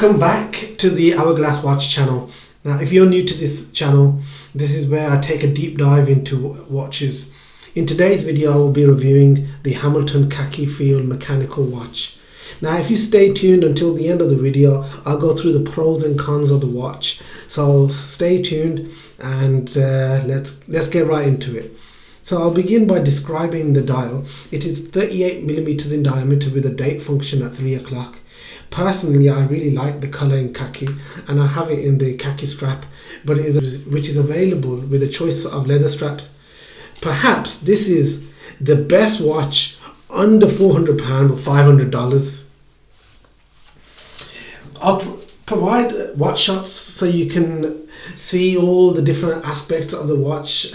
Welcome back to the Hourglass Watch channel. Now if you're new to this channel, this is where I take a deep dive into watches. In today's video I will be reviewing the Hamilton Khaki Field mechanical watch. Now if you stay tuned until the end of the video, I'll go through the pros and cons of the watch. So stay tuned and let's get right into it. So I'll begin by describing the dial. It is 38mm in diameter with a date function at 3 o'clock. Personally, I really like the color in khaki, and I have it in the khaki strap, but which is available with a choice of leather straps. Perhaps this is the best watch under £400 or $500. I'll provide watch shots so you can see all the different aspects of the watch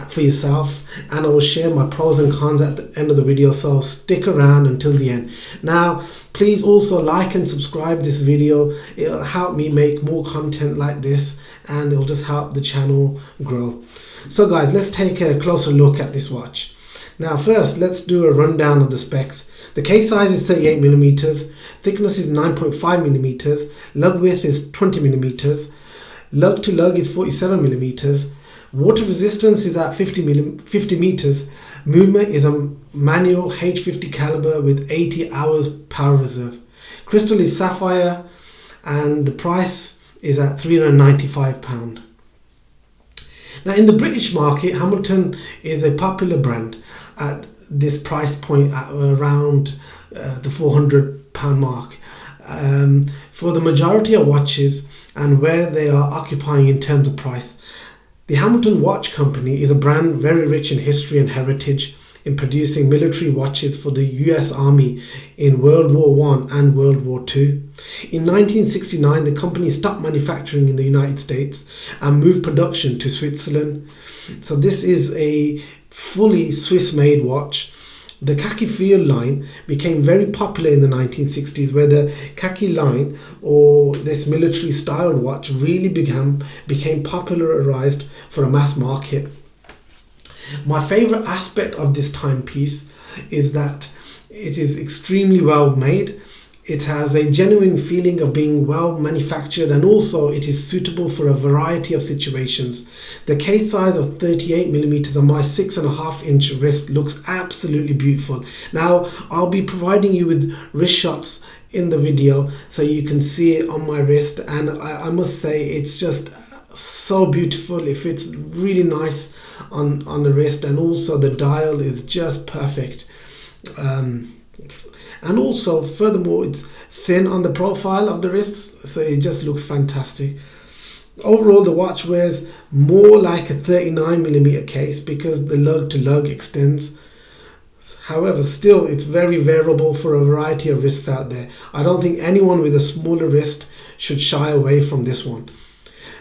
for yourself, and I will share my pros and cons at the end of the video, so stick around until the end. Now please also like and subscribe this video. It'll help me make more content like this, and it'll just help the channel grow. So guys, let's take a closer look at this watch. Now first, let's do a rundown of the specs. The case size is 38mm, thickness is 9.5mm, lug width is 20mm, lug to lug is 47mm, water resistance is at 50 meters, movement is a manual H50 caliber with 80 hours power reserve. Crystal is sapphire and the price is at £395. Now in the British market, Hamilton is a popular brand at this price point at around the £400 mark. For the majority of watches and where they are occupying in terms of price. The Hamilton Watch Company is a brand very rich in history and heritage in producing military watches for the US Army in World War I and World War II. In 1969, the company stopped manufacturing in the United States and moved production to Switzerland. So this is a fully Swiss-made watch. The Khaki Field line became very popular in the 1960s, where the Khaki line, or this military style watch, really became popularized for a mass market. My favorite aspect of this timepiece is that it is extremely well made. It has a genuine feeling of being well manufactured, and also it is suitable for a variety of situations. The case size of 38mm on my 6.5-inch wrist looks absolutely beautiful. Now I'll be providing you with wrist shots in the video so you can see it on my wrist, and I must say it's just so beautiful. It fits really nice on the wrist, and also the dial is just perfect. And also furthermore, it's thin on the profile of the wrists, so it just looks fantastic. Overall, the watch wears more like a 39mm case because the lug to lug extends. However, still it's very variable for a variety of wrists out there. I don't think anyone with a smaller wrist should shy away from this one.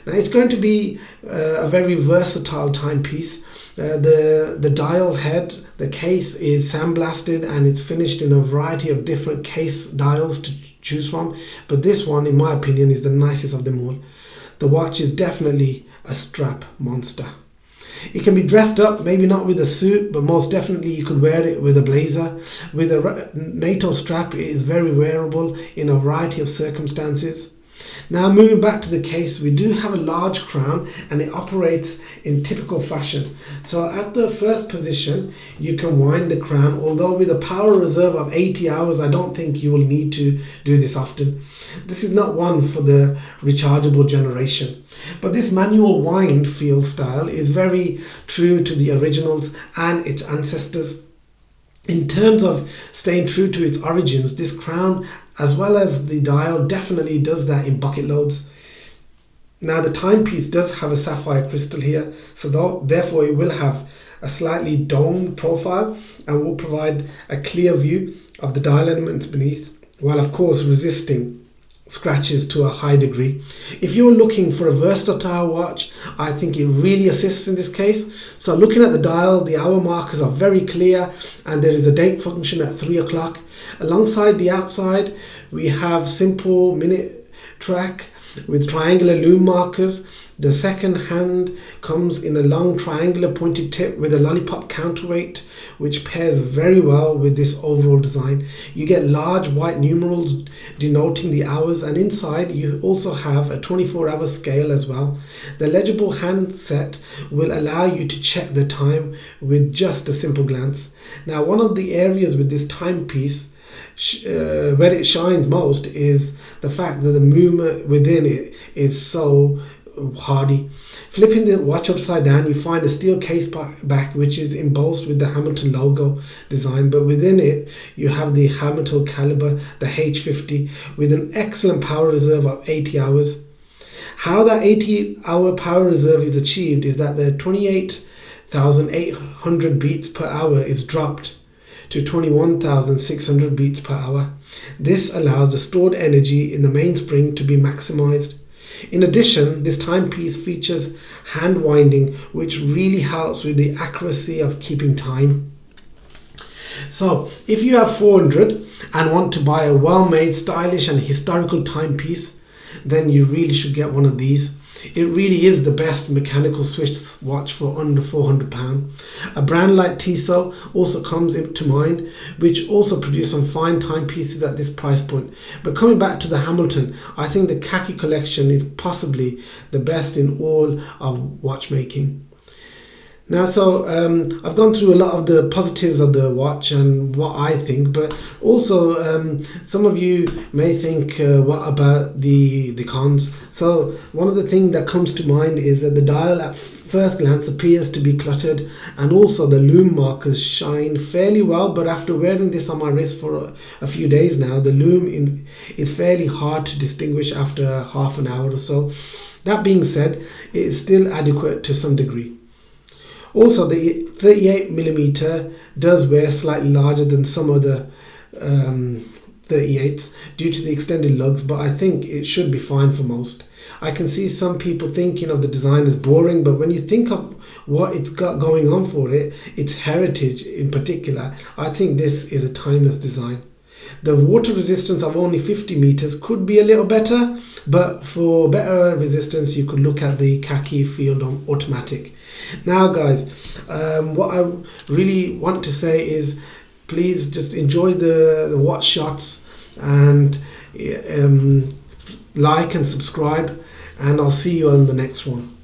Now it's going to be a very versatile timepiece. The dial head, the case is sandblasted and it's finished in a variety of different case dials to choose from, but this one in my opinion is the nicest of them all. The watch is definitely a strap monster. It can be dressed up, maybe not with a suit, but most definitely you could wear it with a blazer. With a Nato strap, it is very wearable in a variety of circumstances. Now moving back to the case, we do have a large crown and it operates in typical fashion. So at the first position you can wind the crown, although with a power reserve of 80 hours I don't think you will need to do this often. This is not one for the rechargeable generation, but this manual wind feel style is very true to the originals and its ancestors. In terms of staying true to its origins, this crown as well as the dial definitely does that in bucket loads. Now the timepiece does have a sapphire crystal here, so therefore it will have a slightly domed profile and will provide a clear view of the dial elements beneath, while of course resisting scratches to a high degree. If you're looking for a versatile watch, I think it really assists in this case. So looking at the dial, the hour markers are very clear and there is a date function at 3 o'clock. Alongside the outside, we have simple minute track with triangular lume markers. The second hand comes in a long triangular pointed tip with a lollipop counterweight, which pairs very well with this overall design. You get large white numerals denoting the hours, and inside you also have a 24-hour scale as well. The Legible Handset will allow you to check the time with just a simple glance. Now, one of the areas with this timepiece where it shines most is the fact that the movement within it is so hardy. Flipping the watch upside down, you find a steel case back which is embossed with the Hamilton logo design, but within it you have the Hamilton caliber, the H50, with an excellent power reserve of 80 hours. How that 80-hour power reserve is achieved is that the 28,800 beats per hour is dropped to 21,600 beats per hour. This allows the stored energy in the mainspring to be maximized. In addition, this timepiece features hand winding, which really helps with the accuracy of keeping time. So if you have 400 and want to buy a well-made, stylish and historical timepiece, then you really should get one of these. It really is the best mechanical Swiss watch for under £400. A brand like Tissot also comes into mind, which also produce some fine timepieces at this price point. But coming back to the Hamilton, I think the Khaki collection is possibly the best in all of watchmaking. Now, so I've gone through a lot of the positives of the watch and what I think, but also some of you may think, what about the cons? So one of the things that comes to mind is that the dial at first glance appears to be cluttered, and also the lume markers shine fairly well, but after wearing this on my wrist for a few days now, the lume is fairly hard to distinguish after half an hour or so. That being said, it is still adequate to some degree. Also, the 38mm does wear slightly larger than some other 38s due to the extended lugs, but I think it should be fine for most. I can see some people thinking of the design as boring, but when you think of what it's got going on for it, its heritage in particular, I think this is a timeless design. The water resistance of only 50 meters could be a little better, but for better resistance you could look at the Khaki field automatic. Now guys, what I really want to say is please just enjoy the watch shots and like and subscribe, and I'll see you on the next one.